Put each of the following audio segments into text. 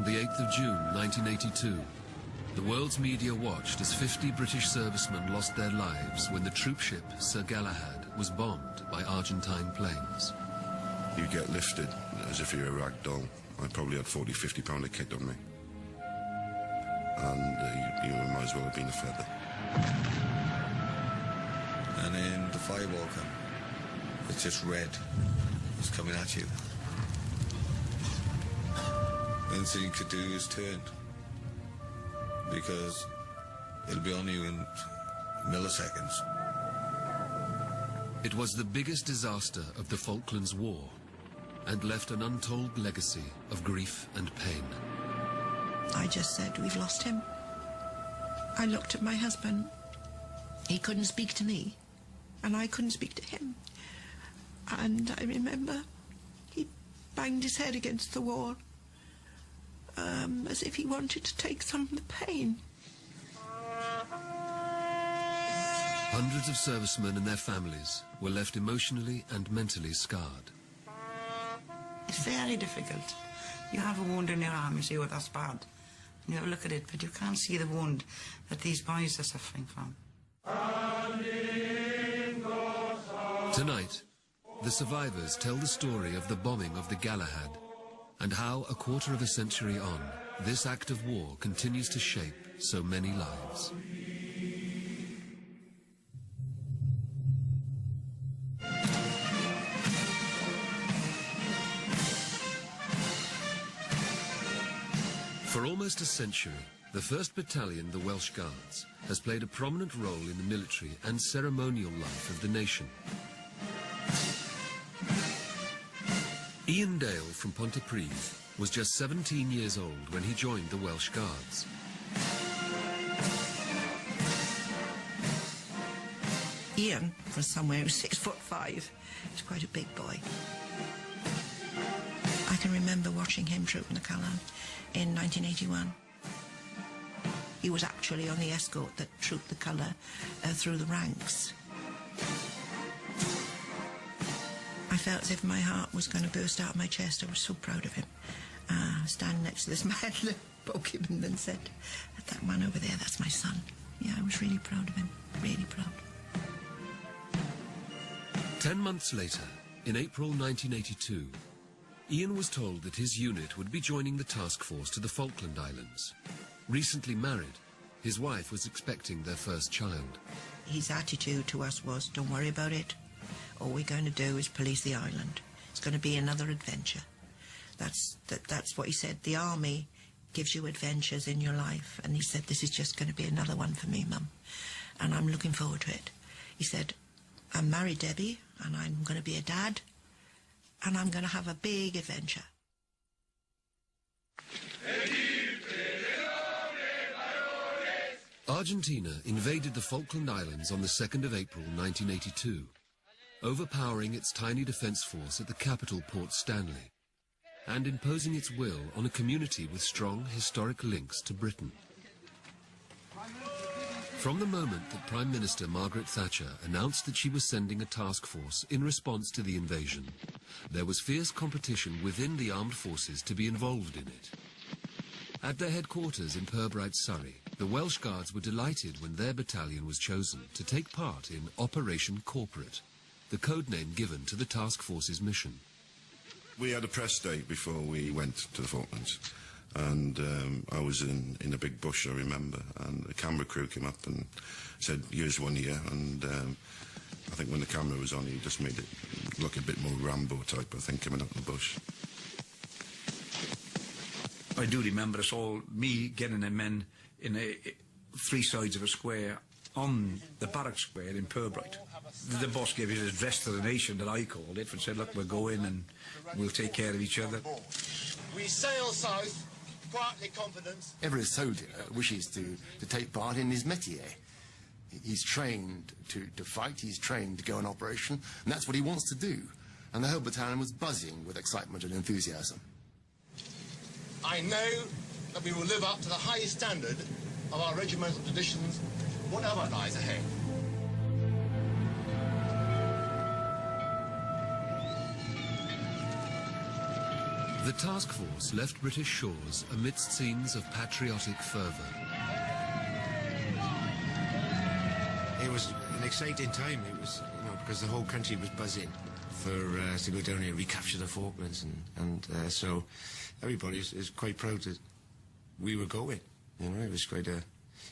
the 8th of June 1982, the world's media watched as 50 British servicemen lost their lives when the troop ship Sir Galahad was bombed by Argentine planes. You get lifted as if you're a rag doll. I probably had 40, 50 pound a kick on me. And you might as well have been a feather. And then the fireball comes. It's just red. It's coming at you. The only thing you could do is turn. Because it'll be on you in milliseconds. It was the biggest disaster of the Falklands War and left an untold legacy of grief and pain. I just said, we've lost him. I looked at my husband. He couldn't speak to me, and I couldn't speak to him. And I remember he banged his head against the wall, as if he wanted to take some of the pain. Hundreds of servicemen and their families were left emotionally and mentally scarred. It's very difficult. You have a wound in your arm, you say, oh, that's bad. And you look at it, but you can't see the wound that these boys are suffering from. Tonight, the survivors tell the story of the bombing of the Galahad and how, a quarter of a century on, this act of war continues to shape so many lives. For almost a century, the 1st Battalion, the Welsh Guards, has played a prominent role in the military and ceremonial life of the nation. Ian Dale from Pontypridd was just 17 years old when he joined the Welsh Guards. Ian, for somewhere who's 6'5", he's quite a big boy. I can remember watching him troop in the colour in 1981. He was actually on the escort that trooped the colour through the ranks. I felt as if my heart was going to burst out of my chest. I was so proud of him. Standing next to this man, poke him and then said, that man over there, that's my son. Yeah, I was really proud of him, really proud. 10 months later, in April 1982, Ian was told that his unit would be joining the task force to the Falkland Islands. Recently married, his wife was expecting their first child. His attitude to us was, don't worry about it. All we're going to do is police the island. It's going to be another adventure. That's what he said. The army gives you adventures in your life. And he said, this is just going to be another one for me, Mum. And I'm looking forward to it. He said, I'm married, Debbie, and I'm going to be a dad. And I'm going to have a big adventure. Argentina invaded the Falkland Islands on the 2nd of April 1982, overpowering its tiny defence force at the capital Port Stanley, and imposing its will on a community with strong historic links to Britain. From the moment that Prime Minister Margaret Thatcher announced that she was sending a task force in response to the invasion, there was fierce competition within the armed forces to be involved in it. At their headquarters in Purbright, Surrey, the Welsh Guards were delighted when their battalion was chosen to take part in Operation Corporate, the code name given to the task force's mission. We had a press day before we went to the Falklands, and I was in a big bush, I remember, and the camera crew came up and said, here's one here, and I think when the camera was on, he just made it look a bit more Rambo type, I think, coming up in the bush. I do remember us all, me getting the men in three sides of a square on the barrack square in Purbright. The boss gave his address to the nation, that I called it, and said, look, we're going and we'll take care of each other. We sail south, quietly confident. Every soldier wishes to take part in his métier. He's trained to fight, he's trained to go on operation, and that's what he wants to do. And the whole battalion was buzzing with excitement and enthusiasm. I know that we will live up to the highest standard of our regimental traditions, whatever lies ahead. The task force left British shores amidst scenes of patriotic fervour. It was an exciting time. It was, because the whole country was buzzing for us to go down here and recapture the Falklands, and so everybody is quite proud that we were going. It was quite a.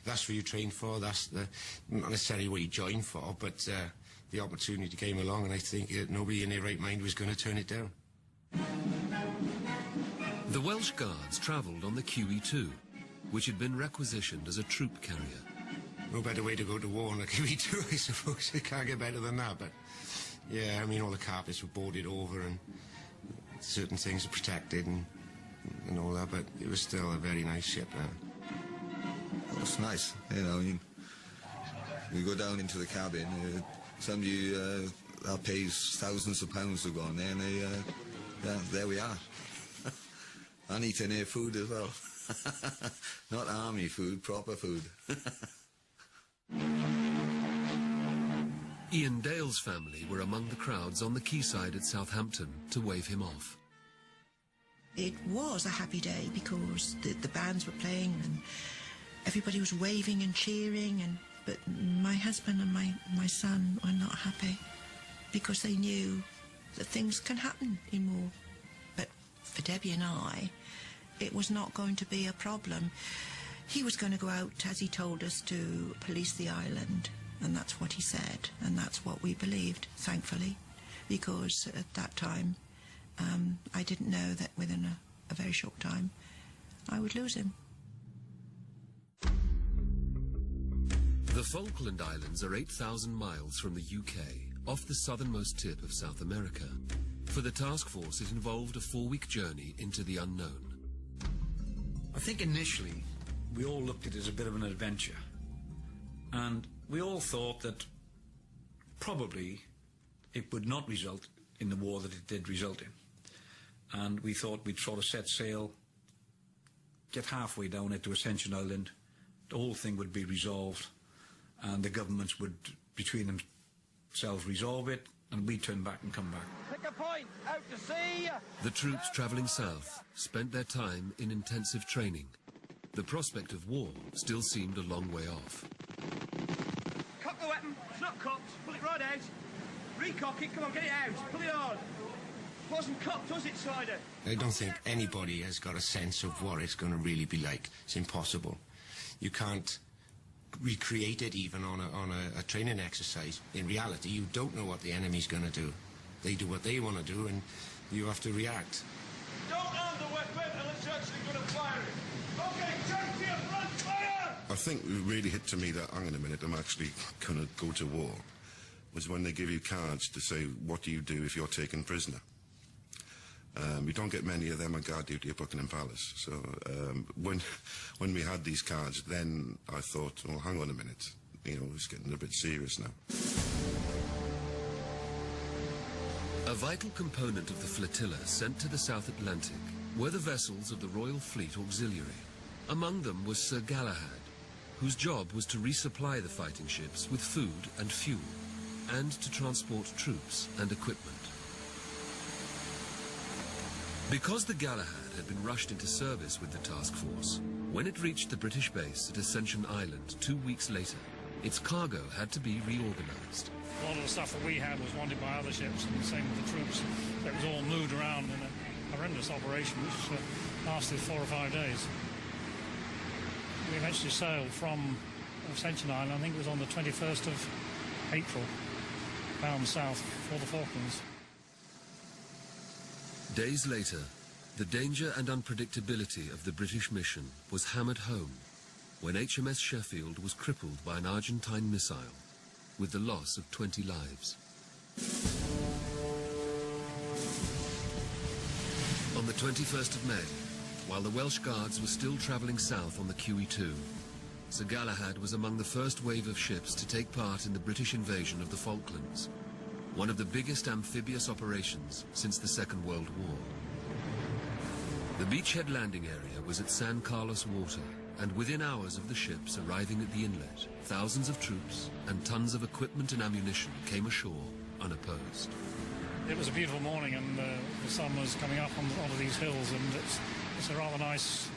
That's what you trained for. That's not necessarily what you joined for, but the opportunity came along, and I think nobody in their right mind was going to turn it down. The Welsh Guards travelled on the QE2, which had been requisitioned as a troop carrier. No better way to go to war on a QE2, I suppose. It can't get better than that, but yeah, I mean, all the carpets were boarded over and certain things were protected and all that, but it was still a very nice ship. It was nice, we go down into the cabin, somebody that pays thousands of pounds to go on there, and there we are. And eating their food as well. Not army food, proper food. Ian Dale's family were among the crowds on the quayside at Southampton to wave him off. It was a happy day because the bands were playing and everybody was waving and cheering, but my husband and my son were not happy because they knew that things can happen in war. But for Debbie and I, it was not going to be a problem. He was going to go out, as he told us, to police the island, and that's what he said, and that's what we believed, thankfully, because at that time I didn't know that within a very short time I would lose him. The Falkland Islands are 8,000 miles from the UK, off the southernmost tip of South America. For the task force, it involved a 4-week journey into the unknown. I think initially we all looked at it as a bit of an adventure, and we all thought that probably it would not result in the war that it did result in. And we thought we'd sort of set sail, get halfway down it to Ascension Island, the whole thing would be resolved, and the governments would, between themselves, resolve it, and we'd turn back and come back. Pick a point, out to sea! The troops travelling south spent their time in intensive training. The prospect of war still seemed a long way off. Cock the weapon, it's not cocked, pull it right out. Recock it, come on, get it out, pull it on. It wasn't cocked, was it, Slider? I don't think anybody has got a sense of what it's going to really be like. It's impossible. You can't recreate it even on a training exercise. In reality, you don't know what the enemy's going to do. They do what they want to do, and you have to react. Don't arm the weapon unless you're actually going to fire it. Okay, turn to your front, fire! I think it really hit to me that, hang on a minute, I'm actually going to go to war, was when they give you cards to say, what do you do if you're taken prisoner? We don't get many of them on guard duty at Buckingham Palace. So when we had these cards, then I thought, well, hang on a minute, it's getting a bit serious now. A vital component of the flotilla sent to the South Atlantic were the vessels of the Royal Fleet Auxiliary. Among them was Sir Galahad, whose job was to resupply the fighting ships with food and fuel, and to transport troops and equipment. Because the Galahad had been rushed into service with the task force, when it reached the British base at Ascension Island 2 weeks later, its cargo had to be reorganised. A lot of the stuff that we had was wanted by other ships, and the same with the troops. It was all moved around in a horrendous operation, which lasted 4 or 5 days. We eventually sailed from Ascension Island, I think it was on the 21st of April, bound south for the Falklands. Days later, the danger and unpredictability of the British mission was hammered home when HMS Sheffield was crippled by an Argentine missile, with the loss of 20 lives. On the 21st of May, while the Welsh Guards were still travelling south on the QE2, Sir Galahad was among the first wave of ships to take part in the British invasion of the Falklands, one of the biggest amphibious operations since the Second World War. The beachhead landing area was at San Carlos Water, and within hours of the ships arriving at the inlet, thousands of troops and tons of equipment and ammunition came ashore unopposed. It was a beautiful morning, and the sun was coming up onto these hills, and it's a rather nice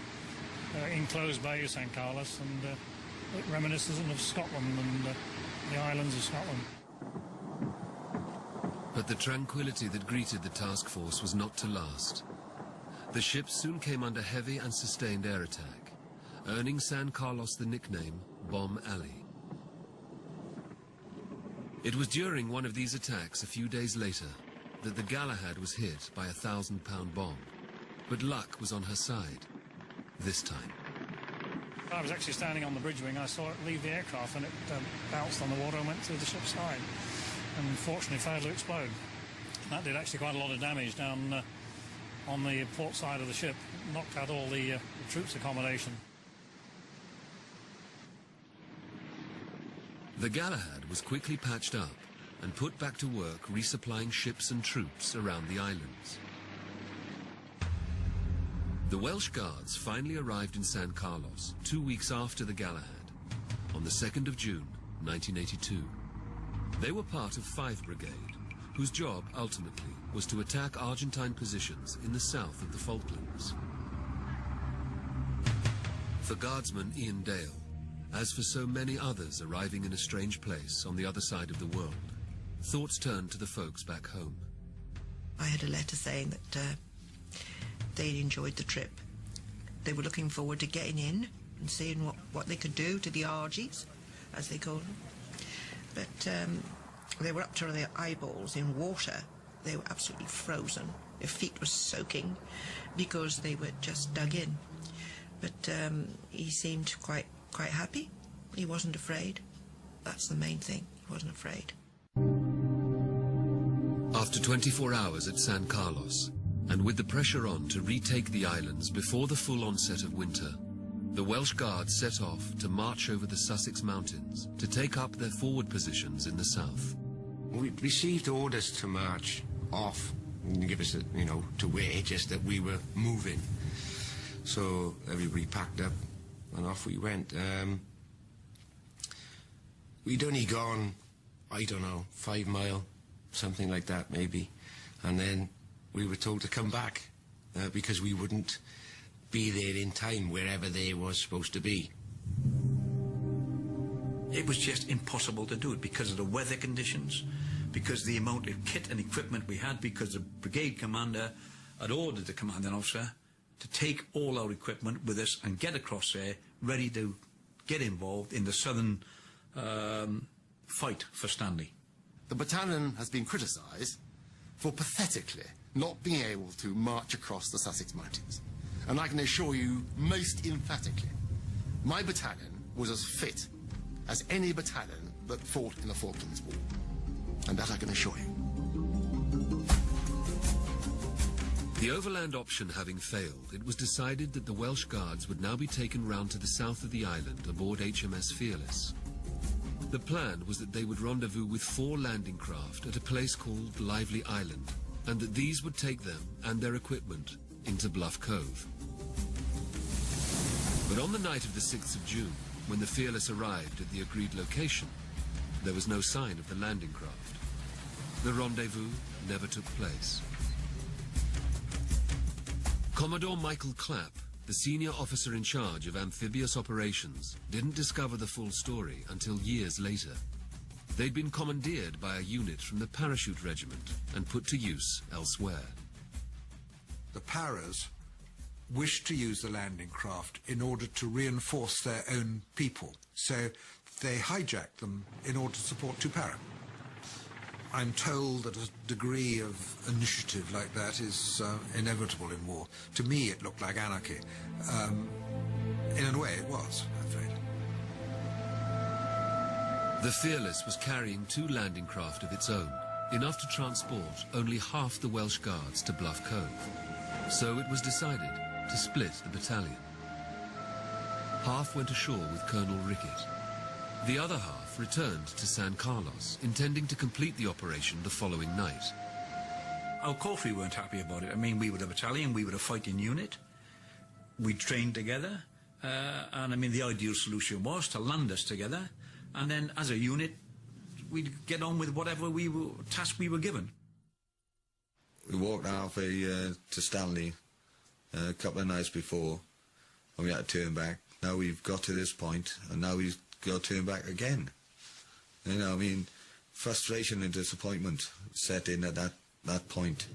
enclosed bay, St. Carlos, and reminiscent of Scotland and the islands of Scotland. But the tranquility that greeted the task force was not to last. The ship soon came under heavy and sustained air attack, earning San Carlos the nickname Bomb Alley. It was during one of these attacks a few days later that the Galahad was hit by a 1,000-pound bomb, but luck was on her side this time. I was actually standing on the bridge wing. I saw it leave the aircraft, and it bounced on the water and went through the ship's side, and fortunately failed to explode. That did actually quite a lot of damage down on the port side of the ship, knocked out all the troops' accommodation. The Galahad was quickly patched up and put back to work resupplying ships and troops around the islands. The Welsh Guards finally arrived in San Carlos 2 weeks after the Galahad, on the 2nd of June, 1982. They were part of 5 Brigade, whose job ultimately was to attack Argentine positions in the south of the Falklands. For Guardsman Ian Dale, as for so many others arriving in a strange place on the other side of the world, thoughts turned to the folks back home. I had a letter saying that they'd enjoyed the trip. They were looking forward to getting in and seeing what they could do to the Argies, as they call them. But they were up to their eyeballs in water. They were absolutely frozen. Their feet were soaking because they were just dug in. But he seemed quite happy. He wasn't afraid. That's the main thing. He wasn't afraid. After 24 hours at San Carlos, and with the pressure on to retake the islands before the full onset of winter, the Welsh Guards set off to march over the Sussex Mountains to take up their forward positions in the south. We received orders to march off and give us, to wait, just that we were moving. So everybody packed up and off we went. We'd only gone, I don't know, 5 miles, something like that maybe. And then we were told to come back because we wouldn't be there in time wherever they was supposed to be. It was just impossible to do it because of the weather conditions, because the amount of kit and equipment we had, because the brigade commander had ordered the commanding officer to take all our equipment with us and get across there ready to get involved in the southern fight for Stanley. The battalion has been criticised for pathetically not being able to march across the Sussex Mountains. And I can assure you most emphatically, my battalion was as fit as any battalion that fought in the Falklands War. And that I can assure you. The overland option having failed, it was decided that the Welsh Guards would now be taken round to the south of the island aboard HMS Fearless. The plan was that they would rendezvous with 4 landing craft at a place called Lively Island, and that these would take them and their equipment into Bluff Cove. But on the night of the 6th of June, when the Fearless arrived at the agreed location, there was no sign of the landing craft. The rendezvous never took place. Commodore Michael Clapp, the senior officer in charge of amphibious operations, didn't discover the full story until years later. They'd been commandeered by a unit from the Parachute Regiment and put to use elsewhere. The Paras wished to use the landing craft in order to reinforce their own people, so they hijacked them in order to support Tupara. I'm told that a degree of initiative like that is inevitable in war. To me, it looked like anarchy. In a way, it was, I'm afraid. The Fearless was carrying 2 landing craft of its own, enough to transport only half the Welsh Guards to Bluff Cove. So it was decided to split the battalion. Half went ashore with Colonel Rickett. The other half returned to San Carlos, intending to complete the operation the following night. Of course we weren't happy about it. I mean, we were a battalion, we were a fighting unit. We trained together, and I mean, the ideal solution was to land us together, and then as a unit, we'd get on with whatever task we were given. walked halfway to Stanley a couple of nights before, and we had to turn back. Now we've got to this point, and now we've got to turn back again. You know, I mean, frustration and disappointment set in at that point.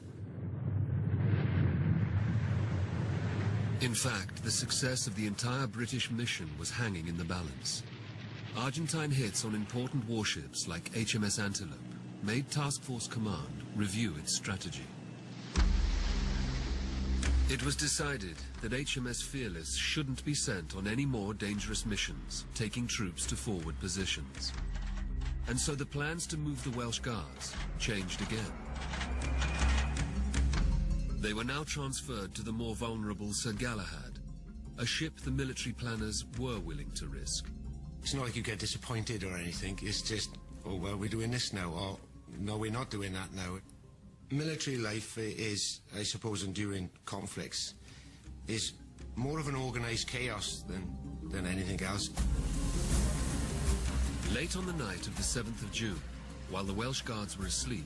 In fact, the success of the entire British mission was hanging in the balance. Argentine hits on important warships like HMS Antelope made Task Force Command review its strategy. It was decided that HMS Fearless shouldn't be sent on any more dangerous missions, taking troops to forward positions. And so the plans to move the Welsh Guards changed again. They were now transferred to the more vulnerable Sir Galahad, a ship the military planners were willing to risk. It's not like you get disappointed or anything. It's just, oh, well, we're doing this now, or no, we're not doing that now. Military life is, I suppose, enduring conflicts, is more of an organised chaos than anything else. Late on the night of the 7th of June, while the Welsh Guards were asleep,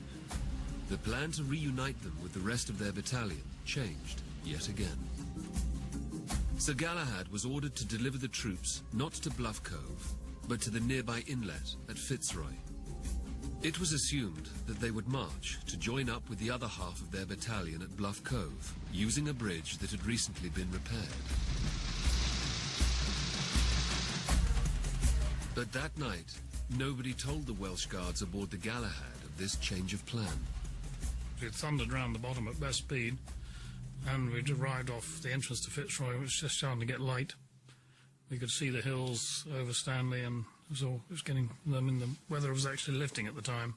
the plan to reunite them with the rest of their battalion changed yet again. Sir Galahad was ordered to deliver the troops not to Bluff Cove, but to the nearby inlet at Fitzroy. It was assumed that they would march to join up with the other half of their battalion at Bluff Cove, using a bridge that had recently been repaired. But that night, nobody told the Welsh Guards aboard the Galahad of this change of plan. It thundered round the bottom at best speed, and we'd arrived off the entrance to Fitzroy. It was just starting to get light. We could see the hills over Stanley, and it was getting them in the weather was actually lifting at the time,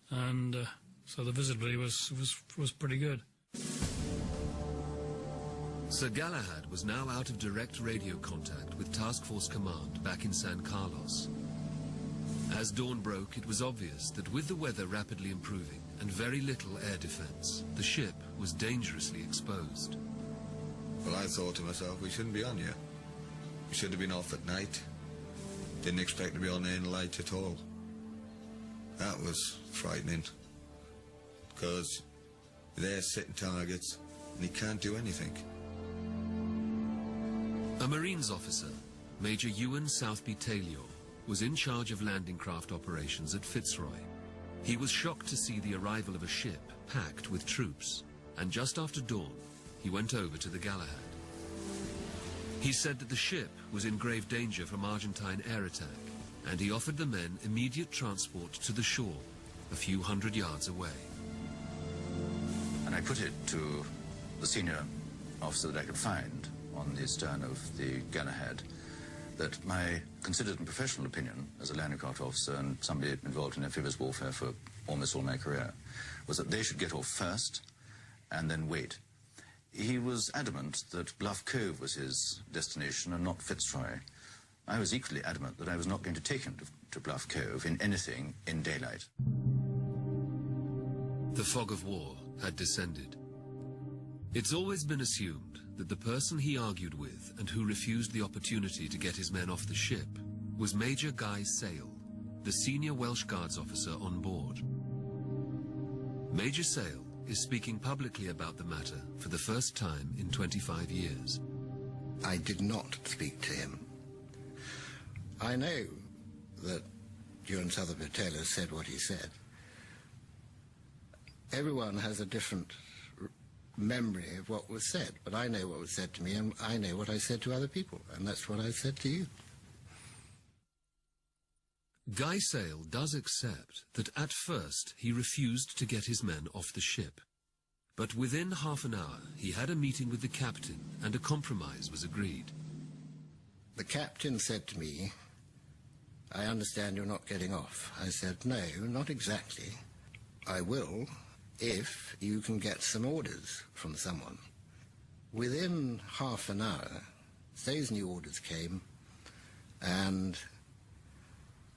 and so the visibility was pretty good. Sir Galahad was now out of direct radio contact with Task Force Command back in San Carlos. As dawn broke, it was obvious that with the weather rapidly improving and very little air defense, the ship was dangerously exposed. Well, I thought to myself, we shouldn't be on here. We should have been off at night. Didn't expect to be on any light at all. That was frightening, because they're sitting targets and you can't do anything. A Marines officer, Major Ewan Southby Taylor, was in charge of landing craft operations at Fitzroy. He was shocked to see the arrival of a ship packed with troops, and just after dawn, he went over to the Galahad. He said that the ship was in grave danger from Argentine air attack, and he offered the men immediate transport to the shore, a few hundred yards away. And I put it to the senior officer that I could find on the stern of the Galahad that my considered and professional opinion as a landing craft officer and somebody involved in amphibious warfare for almost all my career was that they should get off first and then wait. He was adamant that Bluff Cove was his destination and not Fitzroy. I was equally adamant that I was not going to take him to Bluff Cove in anything in daylight. The fog of war had descended. It's always been assumed that the person he argued with and who refused the opportunity to get his men off the ship was Major Guy Sale, the senior Welsh Guards officer on board. Major Sale is speaking publicly about the matter for the first time in 25 years. I did not speak to him. I know that Ewan Southby Taylor said what he said. Everyone has a different memory of what was said, but I know what was said to me, and I know what I said to other people, and that's what I said to you. Guy Sale does accept that at first he refused to get his men off the ship. But within half an hour, he had a meeting with the captain, and a compromise was agreed. The captain said to me, "I understand you're not getting off." I said, "No, not exactly. I will, if you can get some orders from someone." Within half an hour, those new orders came, and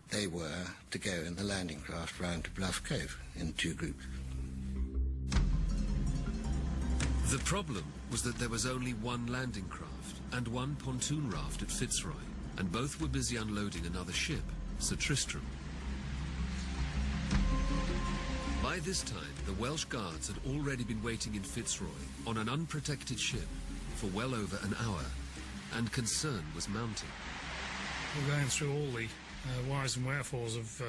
they were to go in the landing craft round to Bluff Cove in 2 groups. The problem was that there was only one landing craft and one pontoon raft at Fitzroy, and both were busy unloading another ship, Sir Tristram. By this time, the Welsh Guards had already been waiting in Fitzroy on an unprotected ship for well over an hour, and concern was mounting. We're going through all the whys and wherefores of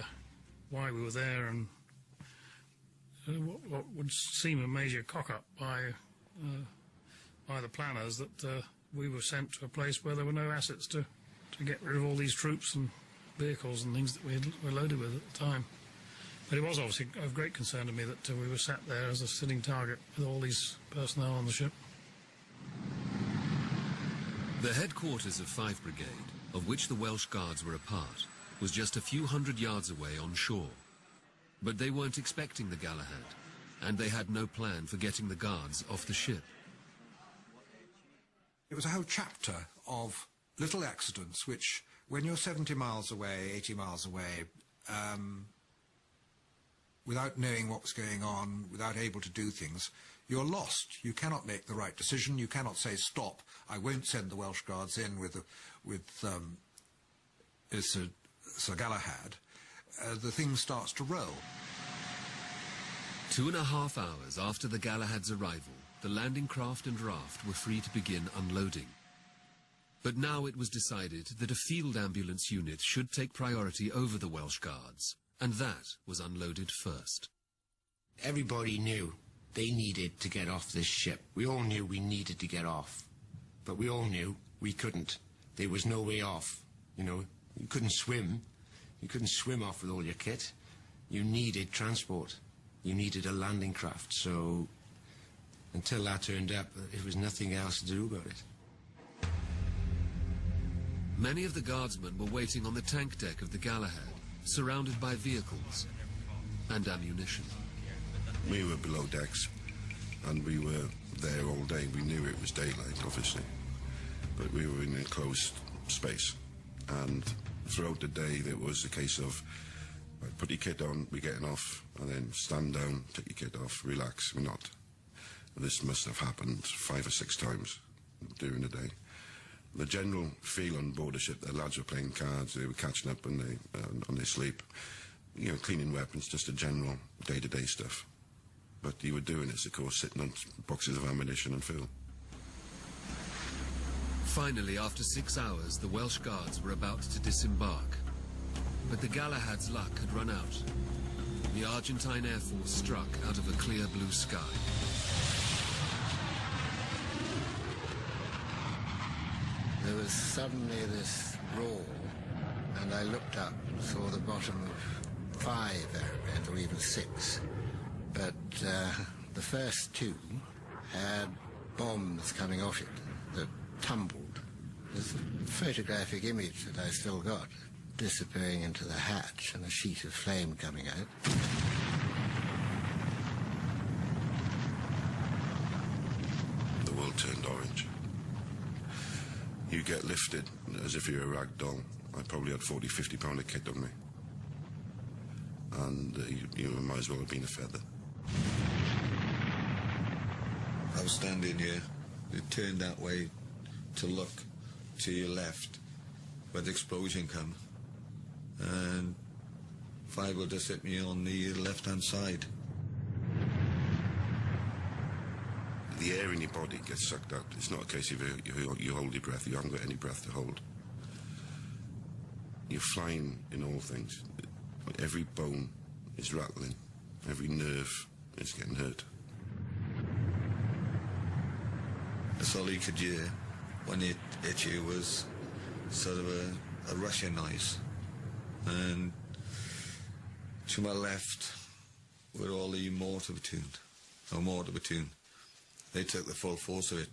why we were there, and what would seem a major cock-up by the planners that we were sent to a place where there were no assets to get rid of all these troops and vehicles and things that we were loaded with at the time. But it was obviously of great concern to me that we were sat there as a sitting target with all these personnel on the ship. The headquarters of 5th Brigade, of which the Welsh Guards were a part, was just a few hundred yards away on shore. But they weren't expecting the Galahad, and they had no plan for getting the guards off the ship. It was a whole chapter of little accidents which, when you're 70 miles away, 80 miles away, without knowing what was going on, without able to do things, you're lost. You cannot make the right decision. You cannot say, stop, I won't send the Welsh Guards in with Sir Galahad. The thing starts to roll. 2.5 hours after the Galahad's arrival, the landing craft and raft were free to begin unloading. But now it was decided that a field ambulance unit should take priority over the Welsh Guards, and that was unloaded first. Everybody knew they needed to get off this ship. We all knew we needed to get off, but we all knew we couldn't. There was no way off. You know, you couldn't swim. You couldn't swim off with all your kit. You needed transport. You needed a landing craft. So until that turned up, there was nothing else to do about it. Many of the guardsmen were waiting on the tank deck of the Galahad, surrounded by vehicles and ammunition. We were below decks, and we were there all day. We knew it was daylight, obviously, but we were in an enclosed space. And throughout the day, there was a case of, put your kit on, we're getting off, and then stand down, take your kit off, relax, we're not. This must have happened 5 or 6 times during the day. The general feel on board the ship, the lads were playing cards, they were catching up on their sleep, you know, cleaning weapons, just the general day-to-day stuff. But you were doing this, of course, sitting on boxes of ammunition and fuel. Finally, after 6 hours, the Welsh Guards were about to disembark. But the Galahad's luck had run out. The Argentine Air Force struck out of a clear blue sky. There was suddenly this roar, and I looked up and saw the bottom of 5 aeroplanes, or even 6. But the first 2 had bombs coming off it that tumbled. There's a photographic image that I still got, disappearing into the hatch and a sheet of flame coming out. The world turned orange. You get lifted as if you're a rag doll. I probably had 40, 50 pound of kit on me. And you might as well have been a feather. I was standing here. It turned that way to look to your left where the explosion come. And 5 would just hit me on the left-hand side. The air in your body gets sucked out. It's not a case of you hold your breath. You haven't got any breath to hold. You're flying in all things. Every bone is rattling. Every nerve is getting hurt. That's all you could hear when it hit you was sort of a Russian noise. And to my left were all the mortar platoon. They took the full force of it.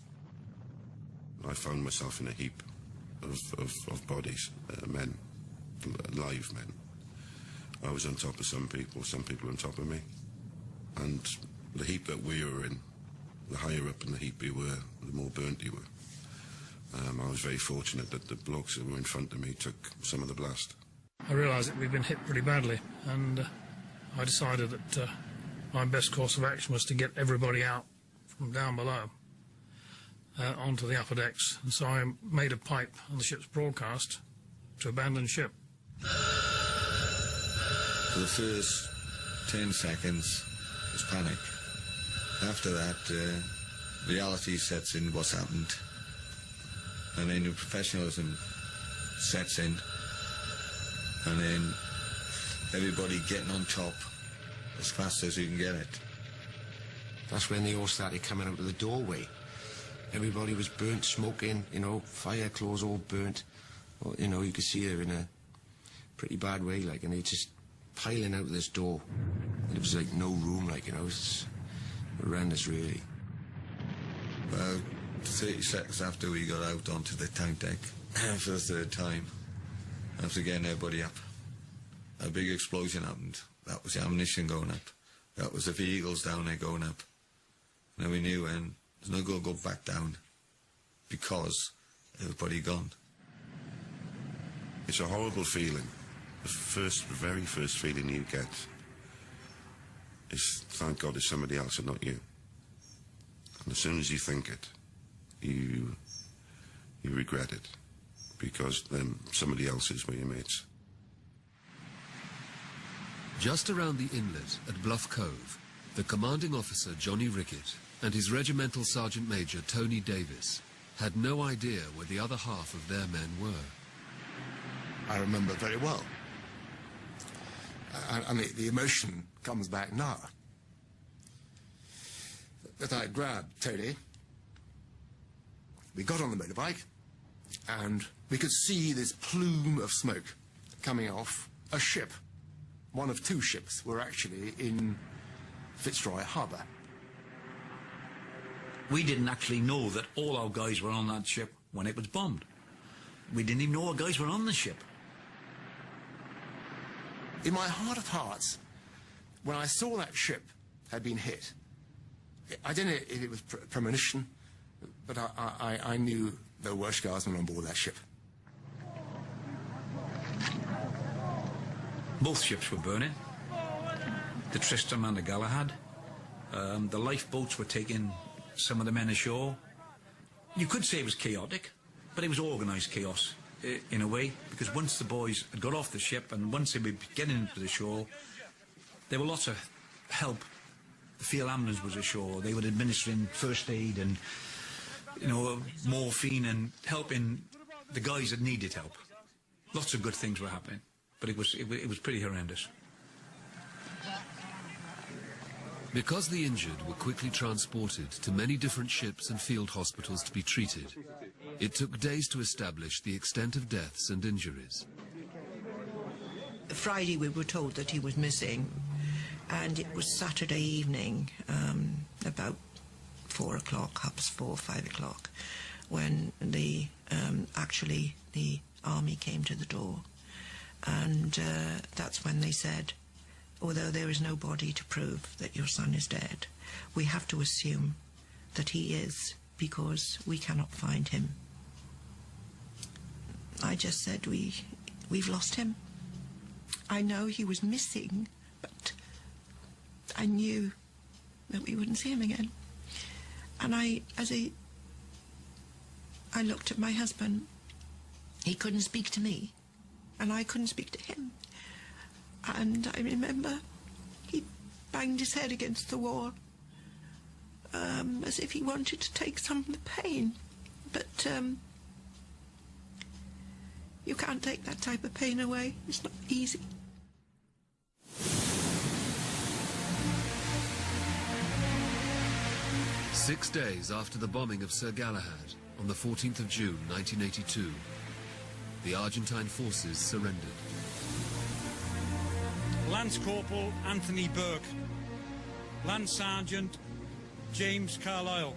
I found myself in a heap of bodies, men, live men. I was on top of some people on top of me. And the heap that we were in, the higher up in the heap you were, the more burnt you were. I was very fortunate that the blokes that were in front of me took some of the blast. I realised that we'd been hit pretty badly, and I decided that my best course of action was to get everybody out from down below onto the upper decks. And so I made a pipe on the ship's broadcast to abandon ship. For the first 10 seconds, There's panic. After that, reality sets in what's happened. And then the professionalism sets in. And then everybody getting on top as fast as you can get it. That's when they all started coming out of the doorway. Everybody was burnt, smoking, you know, fire clothes all burnt. Well, you know, you could see her in a pretty bad way, like, and they just piling out of this door. And it was like no room, like, you know, it's horrendous, really. About 30 seconds after we got out onto the tank deck for the third time, after getting everybody up, a big explosion happened. That was the ammunition going up. That was the vehicles down there going up. And then we knew when there's no going to go back down because everybody gone. It's a horrible feeling. The very first feeling you get is, thank God it's somebody else and not you. And as soon as you think it, you regret it, because then somebody else is with your mates. Just around the inlet at Bluff Cove, the commanding officer, Johnny Rickett, and his regimental sergeant major, Tony Davis, had no idea where the other half of their men were. I remember very well. And the emotion comes back now. That I grabbed Tony, we got on the motorbike, and we could see this plume of smoke coming off a ship. One of two ships were actually in Fitzroy Harbour. We didn't actually know that all our guys were on that ship when it was bombed. We didn't even know our guys were on the ship. In my heart of hearts, when I saw that ship had been hit, I don't know if it was premonition, but I knew there were Scotsmen on board that ship. Both ships were burning, the Tristram and the Galahad. The lifeboats were taking some of the men ashore. You could say it was chaotic, but it was organised chaos in a way, because once the boys had got off the ship and once they were getting into the shore, there were lots of help. The field ambulance was ashore. They were administering first aid and, you know, morphine and helping the guys that needed help. Lots of good things were happening, but it was pretty horrendous. Because the injured were quickly transported to many different ships and field hospitals to be treated, it took days to establish the extent of deaths and injuries. Friday we were told that he was missing, and it was Saturday evening, about 4 o'clock, 4:30, 5 o'clock, when actually the army came to the door, and that's when they said, although there is no body to prove that your son is dead, we have to assume that he is, because we cannot find him. I just said, we've lost him. I know he was missing, but I knew that we wouldn't see him again. And I looked at my husband. He couldn't speak to me, and I couldn't speak to him. And I remember he banged his head against the wall, as if he wanted to take some of the pain. But you can't take that type of pain away. It's not easy. Six days after the bombing of Sir Galahad, on the 14th of June 1982, the Argentine forces surrendered. Lance Corporal Anthony Burke, Lance Sergeant James Carlyle,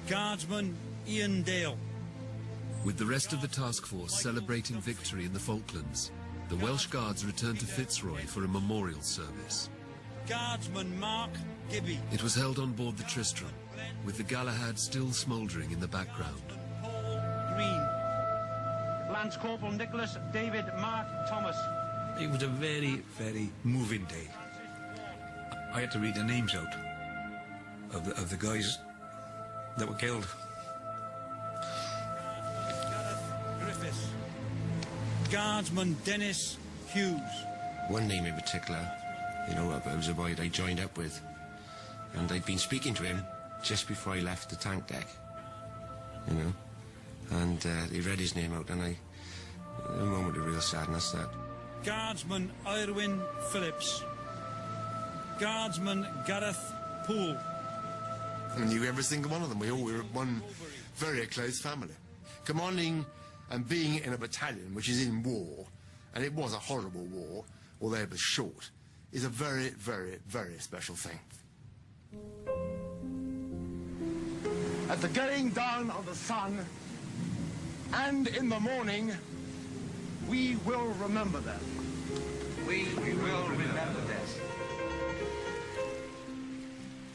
Guardsman Ian Dale. With the rest of the task force celebrating victory in the Falklands, the Welsh Guards returned to Fitzroy for a memorial service. Guardsman Mark Gibby. It was held on board the Tristram, with the Galahad still smouldering in the background. Paul Green. Lance Corporal Nicholas David Mark Thomas. It was a very, very moving day. I had to read the names out of the guys that were killed. Griffiths. Guardsman Dennis Hughes. One name in particular you know, I was a boy that I joined up with. And I'd been speaking to him just before I left the tank deck, you know. And he read his name out, and a moment of real sadness that. Guardsman Irwin Phillips. Guardsman Gareth Poole. I knew every single one of them. We all were one very close family. Commanding and being in a battalion which is in war, and it was a horrible war, although it was short, is a very, very, very special thing. At the going down of the sun and in the morning, we will remember them. We will remember this.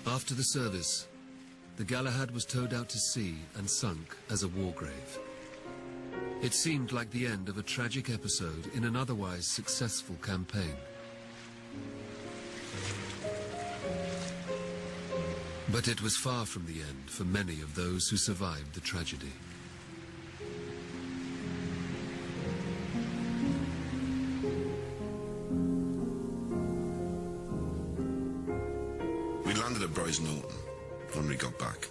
After the service, the Galahad was towed out to sea and sunk as a war grave. It seemed like the end of a tragic episode in an otherwise successful campaign. But it was far from the end for many of those who survived the tragedy. We landed at Norton when we got back,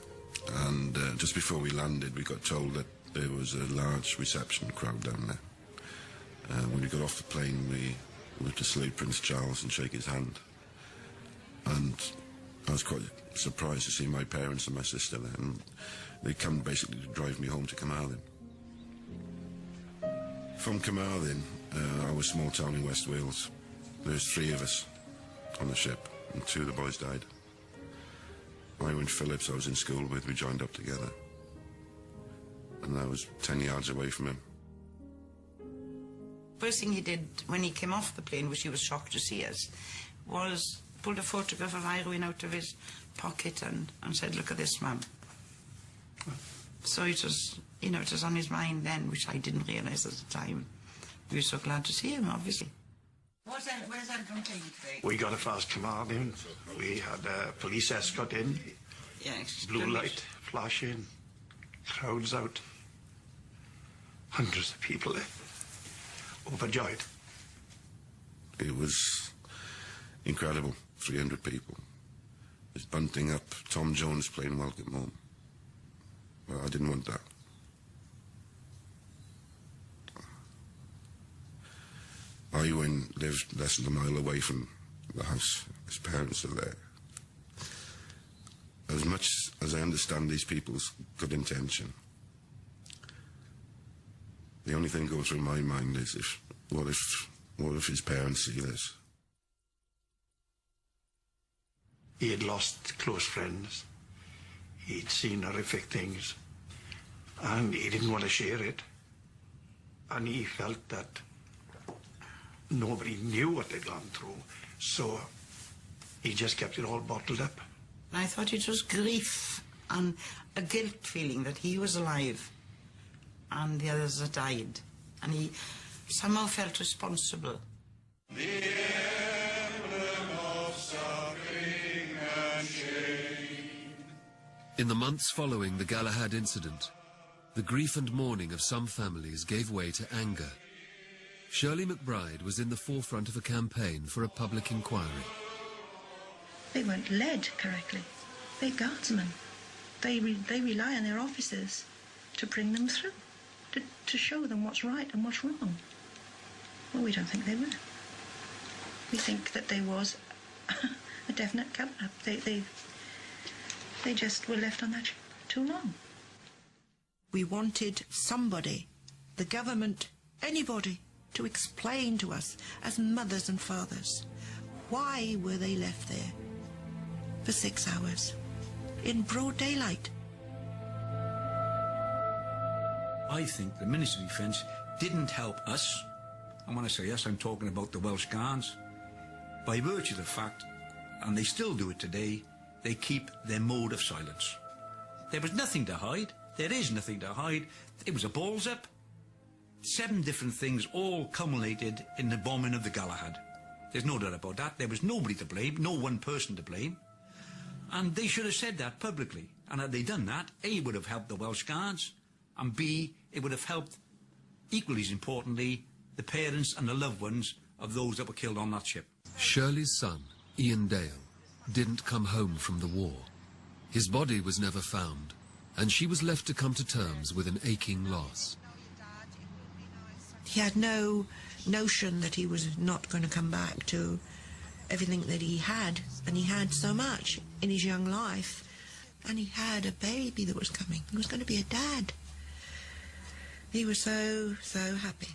and just before we landed we got told that there was a large reception crowd down there. When we got off the plane we were to salute Prince Charles and shake his hand, and I was quite surprised to see my parents and my sister there, and they come basically to drive me home to Carmarthen. From Carmarthen, our small town in West Wales, there's 3 of us on the ship, and 2 of the boys died. Irwin Phillips I was in school with, we joined up together, and I was 10 yards away from him. First thing he did when he came off the plane, which he was shocked to see us, was pulled a photograph of Irwin out of his pocket and said, "Look at this, Mum." So it was, you know, it was on his mind then, which I didn't realise at the time. We were so glad to see him, obviously. Where's that going to today? We got a fast command. We had a police escort in. Yes. Blue light flashing. Crowds out. Hundreds of people there. Overjoyed. It was incredible. 300 people. There's bunting up. Tom Jones playing Welcome Home. Well, I didn't want that. Irwin lived less than a mile away from the house. His parents are there. As much as I understand these people's good intention, the only thing going through my mind is what if his parents see this? He had lost close friends. He'd seen horrific things. And he didn't want to share it. And he felt that nobody knew what they'd gone through. So he just kept it all bottled up. I thought it was grief and a guilt feeling that he was alive and the others had died. And he somehow felt responsible. The emblem of suffering and shame. In the months following the Galahad incident, the grief and mourning of some families gave way to anger. Shirley McBride was in the forefront of a campaign for a public inquiry. They weren't led correctly. They're guardsmen. They rely on their officers to bring them through, to show them what's right and what's wrong. Well, we don't think they were. We think that there was a definite cover-up. They just were left on that ship too long. We wanted somebody, the government, anybody, to explain to us, as mothers and fathers, why were they left there for 6 hours in broad daylight? I think the Ministry of Defence didn't help us, and when I say us, I'm talking about the Welsh Guards, by virtue of the fact, and they still do it today, they keep their mode of silence. There was nothing to hide. There is nothing to hide. It was a balls up. 7 different things all culminated in the bombing of the Galahad. There's no doubt about that. There was nobody to blame, no one person to blame. And they should have said that publicly. And had they done that, A, it would have helped the Welsh Guards, and B, it would have helped, equally as importantly, the parents and the loved ones of those that were killed on that ship. Shirley's son, Ian Dale, didn't come home from the war. His body was never found, and she was left to come to terms with an aching loss. He had no notion that he was not going to come back to everything that he had, and he had so much in his young life, and he had a baby that was coming. He was going to be a dad. He was so happy.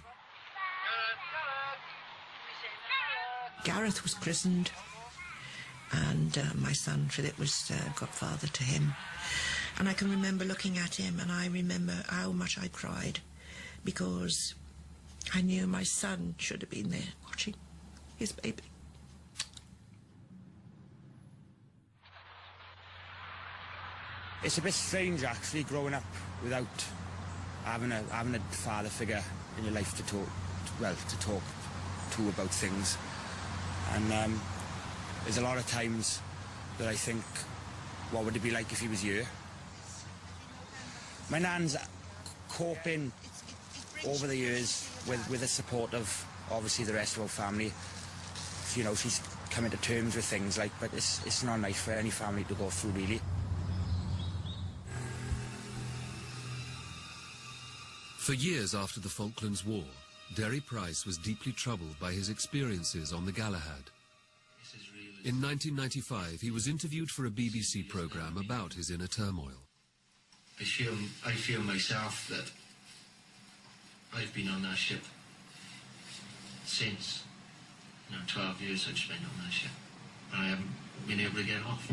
Gareth was christened, and my son Philip was godfather to him. And I can remember looking at him, and I remember how much I cried, because I knew my son should have been there watching his baby. It's a bit strange, actually, growing up without having a father figure in your life to talk to about things. And there's a lot of times that I think, what would it be like if he was here? My nan's coping over the years with the support of, obviously, the rest of our family. You know, she's coming to terms with things, like, but it's not nice for any family to go through, really. For years after the Falklands War, Derry Price was deeply troubled by his experiences on the Galahad. In 1995, he was interviewed for a BBC programme about his inner turmoil. I feel myself that I've been on that ship since 12 years I've spent on that ship, and I haven't been able to get off.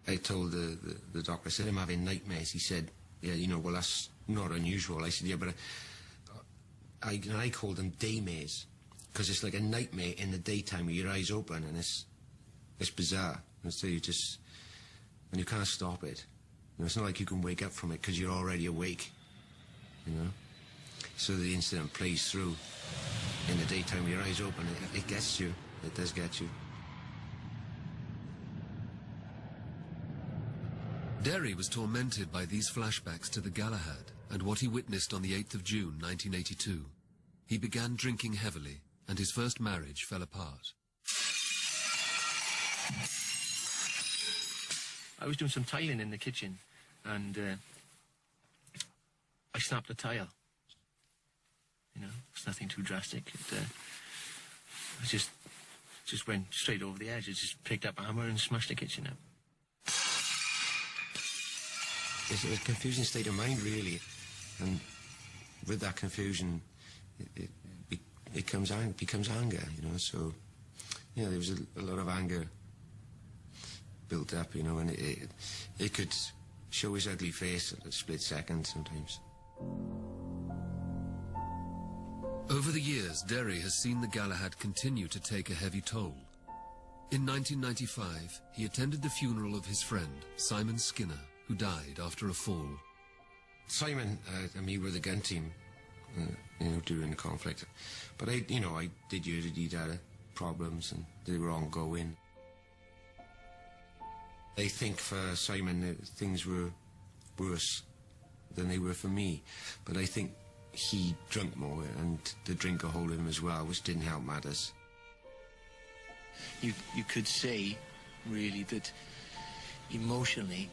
I told the doctor, I said, I'm having nightmares. He said, yeah, you know, well, that's not unusual. I said, yeah, but I called them daymares, because it's like a nightmare in the daytime with your eyes open, and it's bizarre. And so and you can't stop it. You know, it's not like you can wake up from it because you're already awake, you know. So the incident plays through in the daytime with your eyes open. It gets you. It does get you. Derry was tormented by these flashbacks to the Galahad and what he witnessed on the 8th of June 1982. He began drinking heavily, and his first marriage fell apart. I was doing some tiling in the kitchen, and I snapped a tile. You know, it's nothing too drastic. I just went straight over the edge. I just picked up a hammer and smashed the kitchen up. It's a confusing state of mind, really, and with that confusion, it becomes anger, you know. So, yeah, there was a lot of anger built up, you know, and it could show his ugly face at a split second sometimes. Over the years, Derry has seen the Galahad continue to take a heavy toll. In 1995, he attended the funeral of his friend, Simon Skinner, who died after a fall. Simon and me were the gun team, you know, during the conflict. But I did hear that he'd had problems and they were ongoing. I think for Simon things were worse than they were for me. But I think he drank more, and the drink got hold of him as well, which didn't help matters. You could say, really, that emotionally,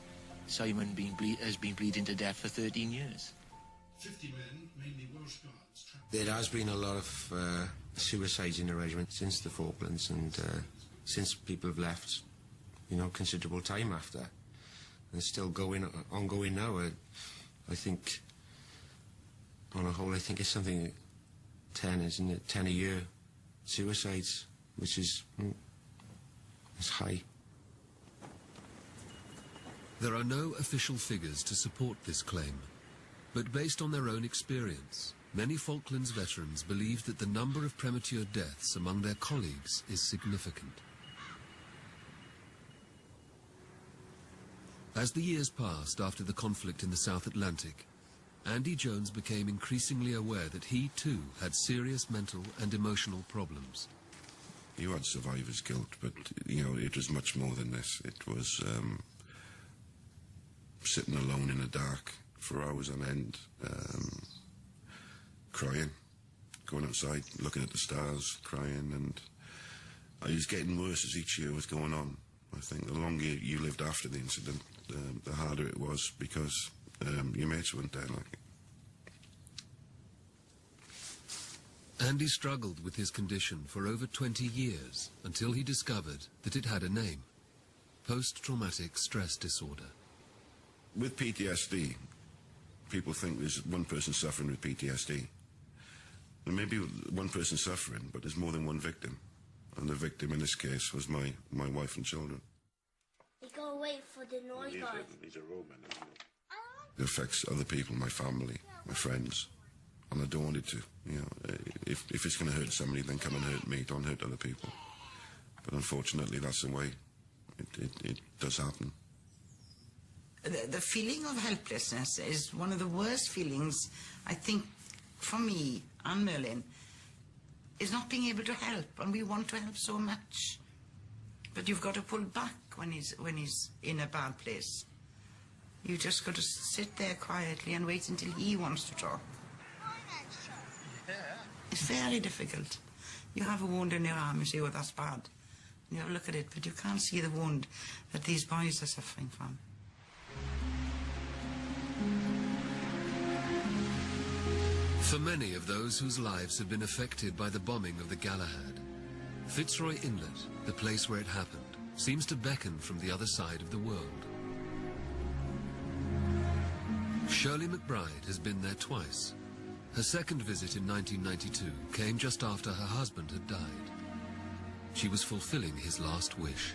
Simon has been bleeding to death for 13 years. 50 men, mainly Welsh guards. There has been a lot of suicides in the regiment since the Falklands, and since people have left, you know, considerable time after. And it's still ongoing now. I think, on a whole, I think it's something 10, isn't it? 10 a year suicides, which is it's high. There are no official figures to support this claim, but based on their own experience, many Falklands veterans believe that the number of premature deaths among their colleagues is significant. As the years passed after the conflict in the South Atlantic, Andy Jones became increasingly aware that he too had serious mental and emotional problems. You had survivor's guilt, but, you know, it was much more than this. It was sitting alone in the dark for hours on end, crying, going outside, looking at the stars, crying, and It was getting worse as each year was going on. I think the longer you lived after the incident, the harder it was, because your mates weren't there. Like. Andy struggled with his condition for over 20 years until he discovered that it had a name: post-traumatic stress disorder. With PTSD, people think there's one person suffering with PTSD. There may be one person suffering, but there's more than one victim. And the victim in this case was my wife and children. You gotta wait for the noise guy. He's a Roman, isn't it? It affects other people, my family, my friends. And I don't want it to. You know, if it's going to hurt somebody, then come and hurt me. Don't hurt other people. But unfortunately, that's the way it does happen. The feeling of helplessness is one of the worst feelings, I think, for me and Merlin, is not being able to help, and we want to help so much. But you've got to pull back when he's in a bad place. You just got to sit there quietly and wait until he wants to talk. It's very difficult. You have a wound in your arm, you say, oh, that's bad. And you have a look at it, but you can't see the wound that these boys are suffering from. For many of those whose lives had been affected by the bombing of the Galahad, Fitzroy Inlet, the place where it happened, seems to beckon from the other side of the world. Shirley McBride has been there twice. Her second visit in 1992 came just after her husband had died. She was fulfilling his last wish.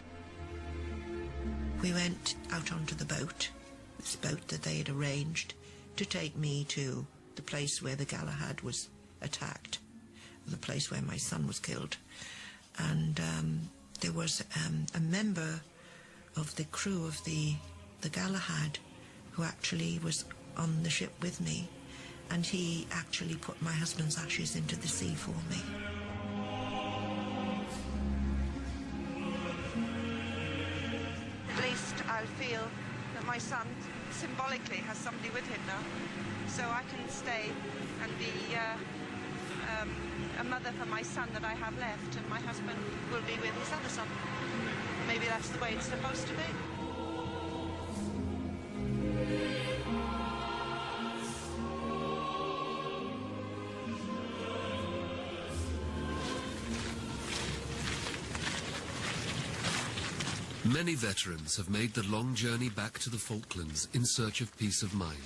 We went out onto the boat, this boat that they had arranged to take me to the place where the Galahad was attacked, and the place where my son was killed. And there was a member of the crew of the Galahad who actually was on the ship with me, and he actually put my husband's ashes into the sea for me. At least I feel that my son symbolically has somebody with him now, so I can stay and be a mother for my son that I have left, and my husband will be with his other son. Maybe that's the way it's supposed to be. Many veterans have made the long journey back to the Falklands in search of peace of mind.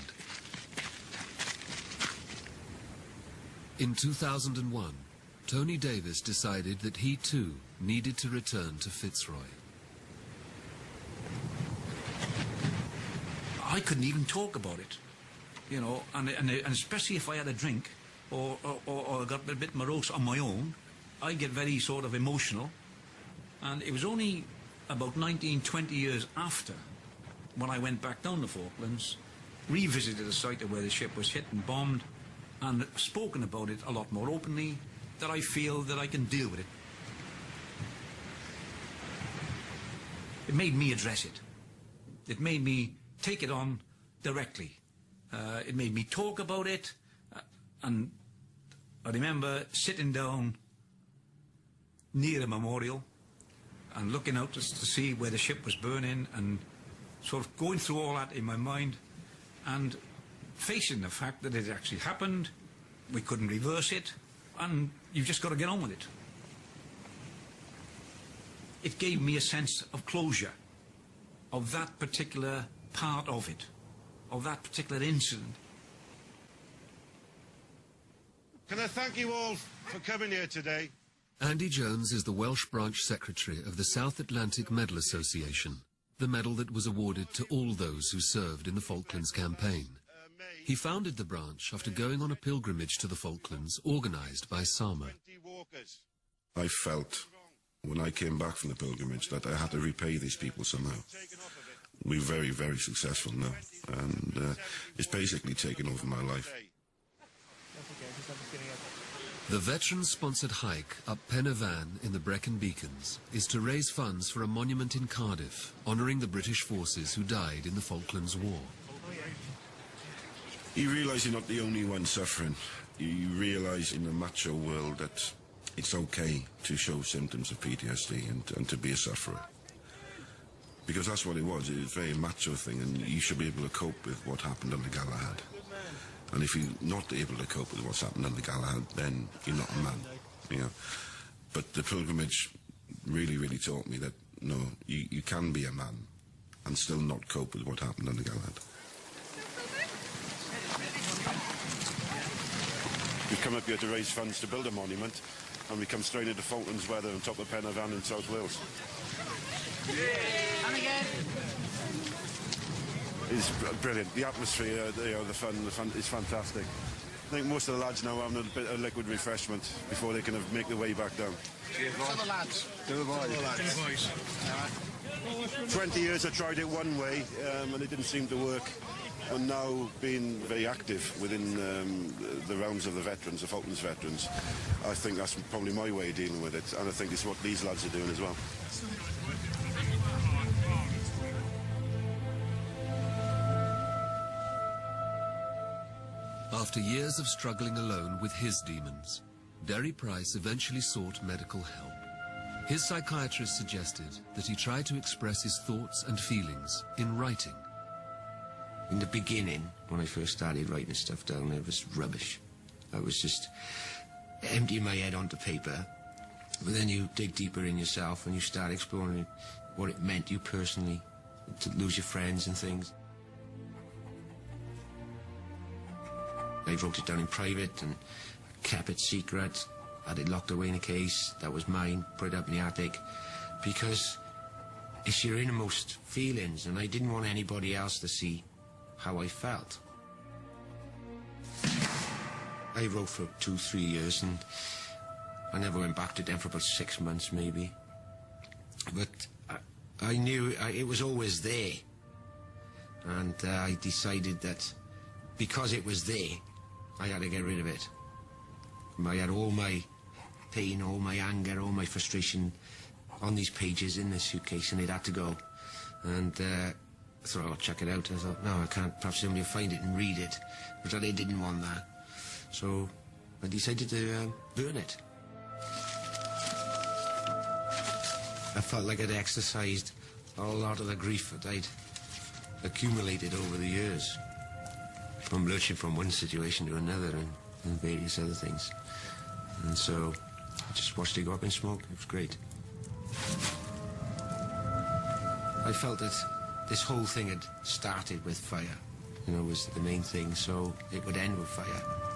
In 2001, Tony Davis decided that he too needed to return to Fitzroy. I couldn't even talk about it, you know, and especially if I had a drink or got a bit morose on my own, I get very sort of emotional. And it was only about 19, 20 years after, when I went back down the Falklands, revisited the site of where the ship was hit and bombed, and spoken about it a lot more openly, that I feel that I can deal with it. It made me address it. It made me take it on directly. It made me talk about it, and I remember sitting down near a memorial and looking out just to see where the ship was burning, and sort of going through all that in my mind and facing the fact that it actually happened. We couldn't reverse it, and you've just got to get on with it. It gave me a sense of closure of that particular part of it, of that particular incident. Can I thank you all for coming here today? Andy Jones is the Welsh branch secretary of the South Atlantic Medal Association, the medal that was awarded to all those who served in the Falklands campaign. He founded the branch after going on a pilgrimage to the Falklands organised by Sama. I felt, when I came back from the pilgrimage, that I had to repay these people somehow. We're very, very successful now, and it's basically taken over my life. The veteran-sponsored hike up Pen y Fan in the Brecon Beacons is to raise funds for a monument in Cardiff, honouring the British forces who died in the Falklands War. You realise you're not the only one suffering. You realise in a macho world that it's okay to show symptoms of PTSD and to be a sufferer. Because that's what it was. It was a very macho thing, and you should be able to cope with what happened under Galahad. And if you're not able to cope with what's happened under Galahad, then you're not a man, you know. But the pilgrimage really, really taught me that, no, you can be a man and still not cope with what happened under Galahad. We've come up here to raise funds to build a monument, and we come straight into Falklands weather on top of Pen y Fan in South Wales. And again. It's brilliant. The atmosphere, the fun is fantastic. I think most of the lads now are having a bit of liquid refreshment before they can make their way back down. Cheers, boys. To the lads. To the boys. To the boys. 20 years I tried it one way, and it didn't seem to work. And now being very active within the realms of the veterans, the Falklands veterans, I think that's probably my way of dealing with it, and I think it's what these lads are doing as well. After years of struggling alone with his demons, Derry Price eventually sought medical help. His psychiatrist suggested that he try to express his thoughts and feelings in writing. In the beginning, when I first started writing stuff down, it was rubbish. I was just emptying my head onto paper. But then you dig deeper in yourself and you start exploring what it meant to you personally, to lose your friends and things. I wrote it down in private and kept it secret. Had it locked away in a case. That was mine. Put it up in the attic. Because it's your innermost feelings, and I didn't want anybody else to see how I felt. I wrote for 2-3 years, and I never went back to them for about 6 months, maybe. But I knew it was always there. And I decided that because it was there, I had to get rid of it. I had all my pain, all my anger, all my frustration on these pages in this suitcase, and it had to go. And I thought, I'll check it out. I thought, no, I can't. Perhaps somebody will find it and read it. But I didn't want that. So I decided to burn it. I felt like I'd exercised a lot of the grief that I'd accumulated over the years. From lurching from one situation to another and various other things. And so I just watched it go up in smoke. It was great. I felt that this whole thing had started with fire, was the main thing, so it would end with fire.